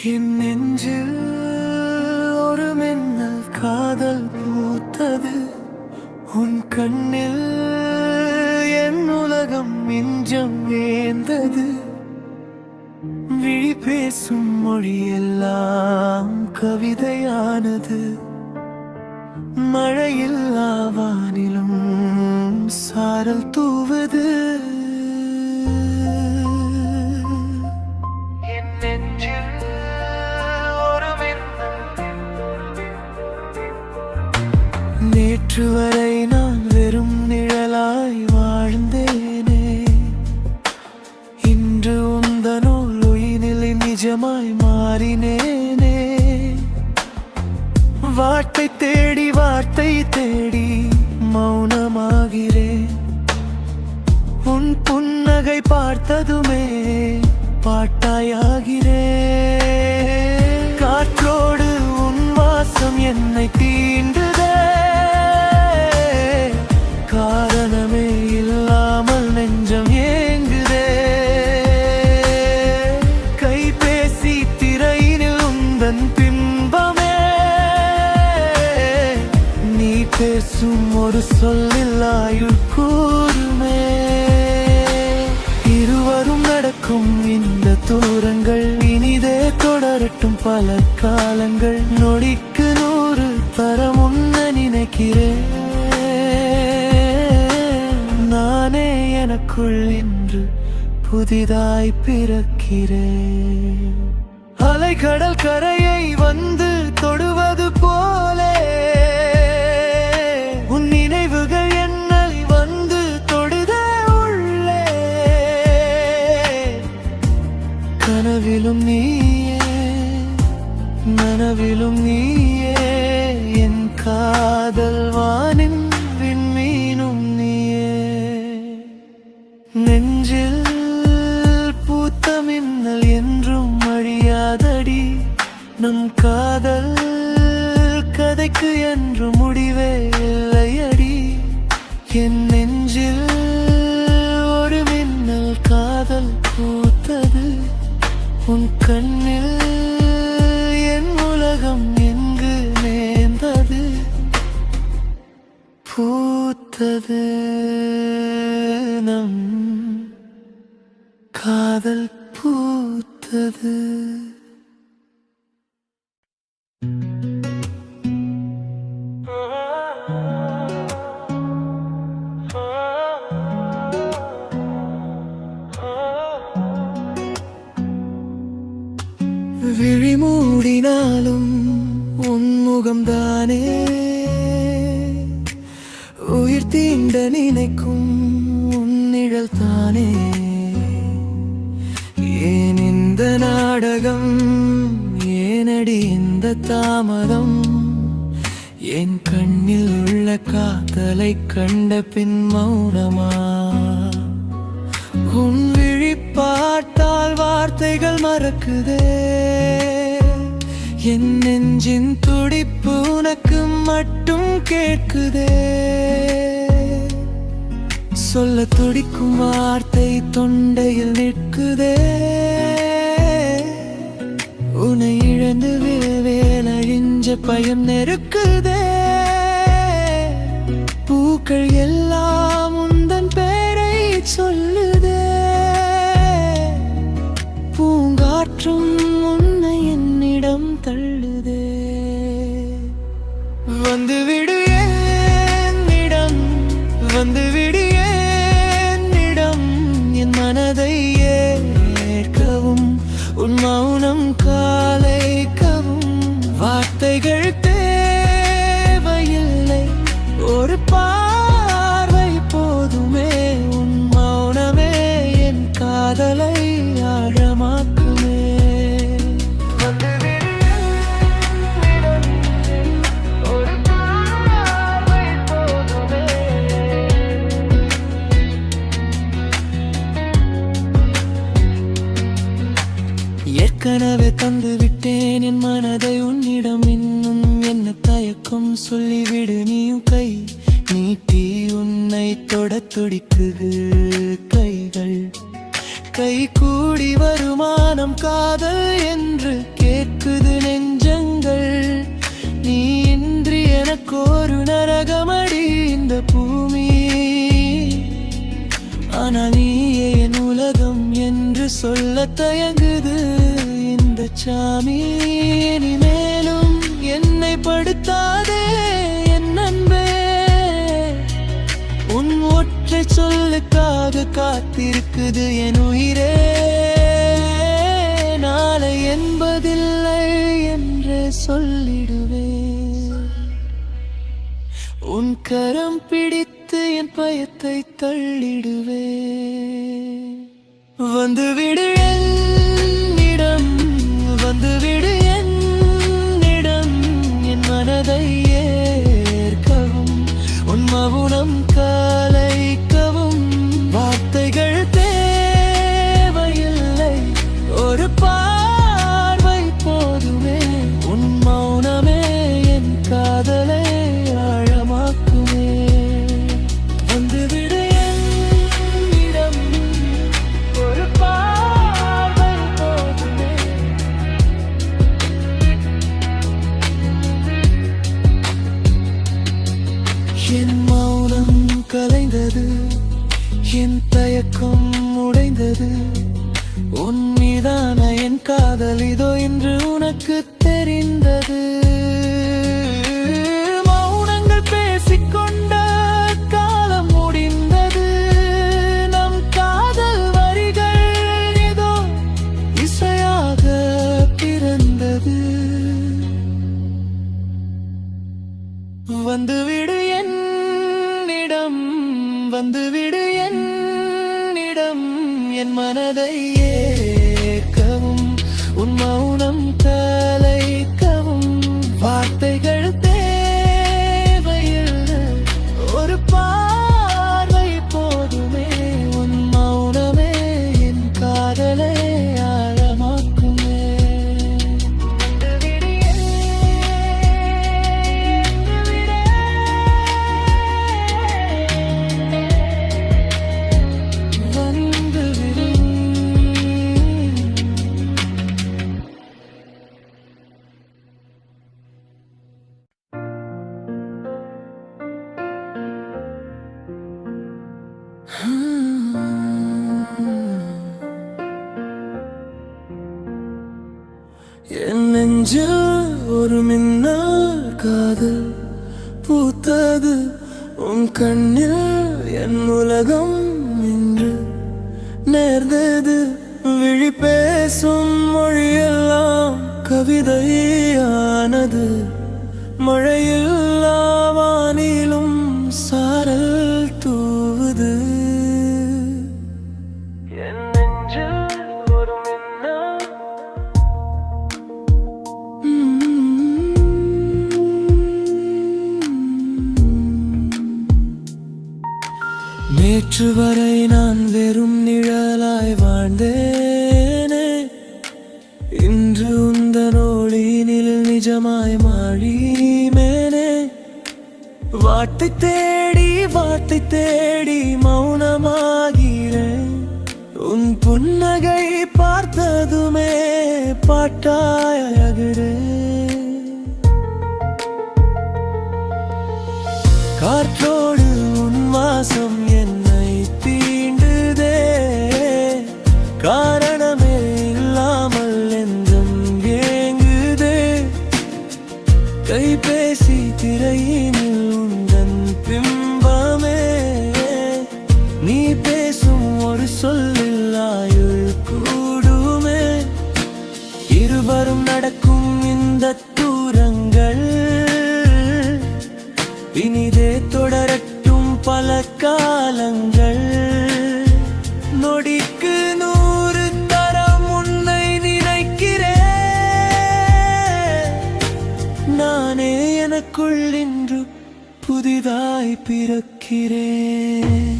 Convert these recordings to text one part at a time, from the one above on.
என் நெஞ்சில் ஒரு மின்னல் காதல் பூத்தது. உன் கண்ணில் என் உலகம் மிஞ்சம் வேந்தது. விழி பேசும் மொழியெல்லாம் கவிதையானது. மழையில் வானிலும் சாரல் தூவது. நேற்று வரை நான் வெறும் நிழலாய் வாழ்ந்தேனே. இன்று உந்தனோல் உயிரிலை நிஜமாய் மாறினேனே. வார்த்தை தேடி மௌனமாகிறேன். உன் புன்னகை பார்த்ததுமே பாட்டாயாகிறேன். காற்றோடு உன் வாசம் என்னை தீண்டுதே. காரணமே இல்லாமல் நெஞ்சம் ஏங்குதே. கைபேசி திரையினில் உந்தன் பிம்பமே. நீ பேசும் ஒரு சொல்லில் ஆயுள் கூறுமே. இருவரும் நடக்கும் இந்த தூரங்கள் இனிதே தொடரட்டும் பல காலங்கள். நொடிக்கு 100 தரம் உன்ன நினைக்கிறேன். நானே எனக்குள் இன்று புதிதாய் பிறக்கிறேன். அலைக்கடல் கரையை வந்து தொடுவது போலே உன் நினைவுகள் என்னை வந்து தொடுதே உள்ளே. கனவிலும் நீயே நனவிலும் நீயே. என் காதல் வானின் விண்மீனும் நீயே. நெஞ்சில் பூத்த மின்னல் என்றும் அழியாதடி. நம் காதல் கதைக்கு என்று முடிவே இல்லையடி. என் நெஞ்சில் ஒரு மின்னல் காதல் பூத்தது. உன் கண்ணில் என் உலகம் எங்கு நேர்ந்தது பூத்தது. நம் காதல் பூத்தது. விழி மூடினாலும் உன் முகம்தானே உயிர் தீண்ட நினைக்கும் உன் நிழல் தானே. ஏன் இந்த நாடகம், ஏனடி இந்த தாமதம்? என் கண்ணில் உள்ள காதலை கண்ட பின் மௌனமா? உன் விழி பார்த்தால் வார்த்தைகள் மறக்குதே. என் நெஞ்சின் துடிப்பு உனக்கு மட்டும் கேட்குதே. சொல்ல துடிக்கும் வார்த்தை தொண்டையில் நிற்குதே. உன்னை இழந்து வேலழிஞ்ச பயம் நெருக்குதே. பூக்கள் எல்லாம் உந்தன் பேரை சொல்லுதே. பூங்காற்றும் உன்னை என்னிடம் தள்ளுதே. வந்துவிடு என்னிடம், வந்துவிடு என்னிடம். என் மனதை ஏற்கவும் உன் மௌனம் காலைக்கவும். வார்த்தைகள் தேவையில்லை, ஒரு பார்வை போதுமே. உன் மௌனமே என் காதலை ஆழமாக்குமே. ஏற்கனவே தந்து விட்டேன் என் மனதை உன்னிடம். இன்னும் என்ன தயக்கம் சொல்லிவிடு நீயும். கை நீட்டி உன்னை தொட துடிக்குது கைகள். கை கூடி வருமானம் காதல் என்று துடிக்குது நெஞ்சங்கள். நீ இன்றி எனக்கு ஒரு நரகமடி இந்த பூமி. ஆனால் நீயே என் உலகம் என்று சொல்ல தயங்குது இந்த சாமி. இனிமேலும் என்னை படுத்தாதே என் அன்பே. உன் ஒற்றை சொல்லுக்காக காத்திருக்குது என் உயிரே. நாளை என்பதில்லை என்று சொல்லிடுவேன். உன் கரம் பிடித்து என் பயத்தை தள்ளிடுவேன். வந்துவிடு என்னிடம், வந்துவிடு என்னிடம். என் மனதை ஏற்கவும் உன் மௌனம் கலைக்கவும் வார்த்தைகள் தேவையில்லை, ஒரு பார்வை போதுமே. உன் மௌனமே என் காதலை ஆழமாக்குமே. வந்துவிடு என்னிடம், ஒரு பார்வை போதுமே. என் மௌனம் கலைந்தது, என் தயக்கம் உடைந்தது. உன் மீதான என் காதல் இதோ இன்று உனக்கு தெரிந்தது. மௌனங்கள் பேசிக்கொண்ட காலம் முடிந்தது. நம் காதல் வரிகள் இதோ இசையாக பிறந்தது. வந்துவிடு என்னிடம், வந்துவிடு என்னிடம். என் மனதை ஏற்கவும் உன் மௌனம் கலைக்கவும் வார்த்தைகள் தேவையில்லை, ஒரு பார்வை போதுமே. உன் மௌனமே என் காதலை ஆழமாக்குமே. என் நெஞ்சில் ஒரு மின்னல் காதல் பூத்தது. உன் கண்ணில் என் உலகம் இன்று நேர்ந்தது. விழி பேசும் மொழியெல்லாம் கவிதையானது. மழையில்லா வானிலும் சாரல் தூவுது. என் நெஞ்சில் ஒரு மின்னல். நேற்று வரை நான் வெறும் நிழலாய் வாழ்ந்தேனே. இன்று உந்தன் ஒளியினில் நிஜமாய் மாறினேனே. வார்த்தை தேடி மௌனமாகிறேன். உன் புன்னகை பார்த்ததுமே பாட்டாயாகிறேன். காற்றோடு உன் வாசம் என்னை தீண்டுதே. காரணமே இல்லாமல் என்றும் ஏங்குதே. கைபேசி திரையினில் உந்தன் பிம்பமே. நீ பேசும் ஒரு சொல்லில் ஆயுள் கூடுமே. இருவரும் நடக்கும் இந்த தூரங்கள் இனிதே தொடரட்டும் பல காலங்கள். நொடிக்கு 100 தரம் உன்னை நினைக்கிறேன். நானே எனக்குள் இன்று புதிதாய் பிறக்கிறேன்.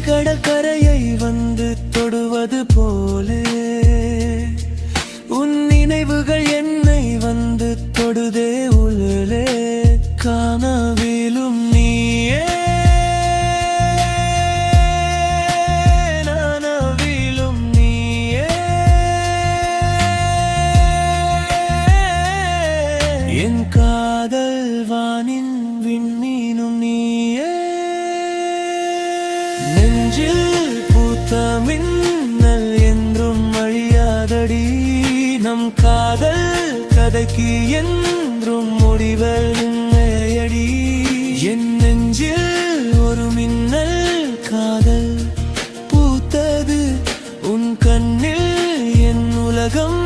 கடற்கரையை வந்து தொடுவது போலே உன் நினைவுகள் என்னை வந்து தொடுதே உள்ளே. கதைக்கு என்றும் முடிவல்லையடி. என் நெஞ்சில் ஒரு மின்னல் காதல் பூத்தது, உன் கண்ணில் என் உலகம்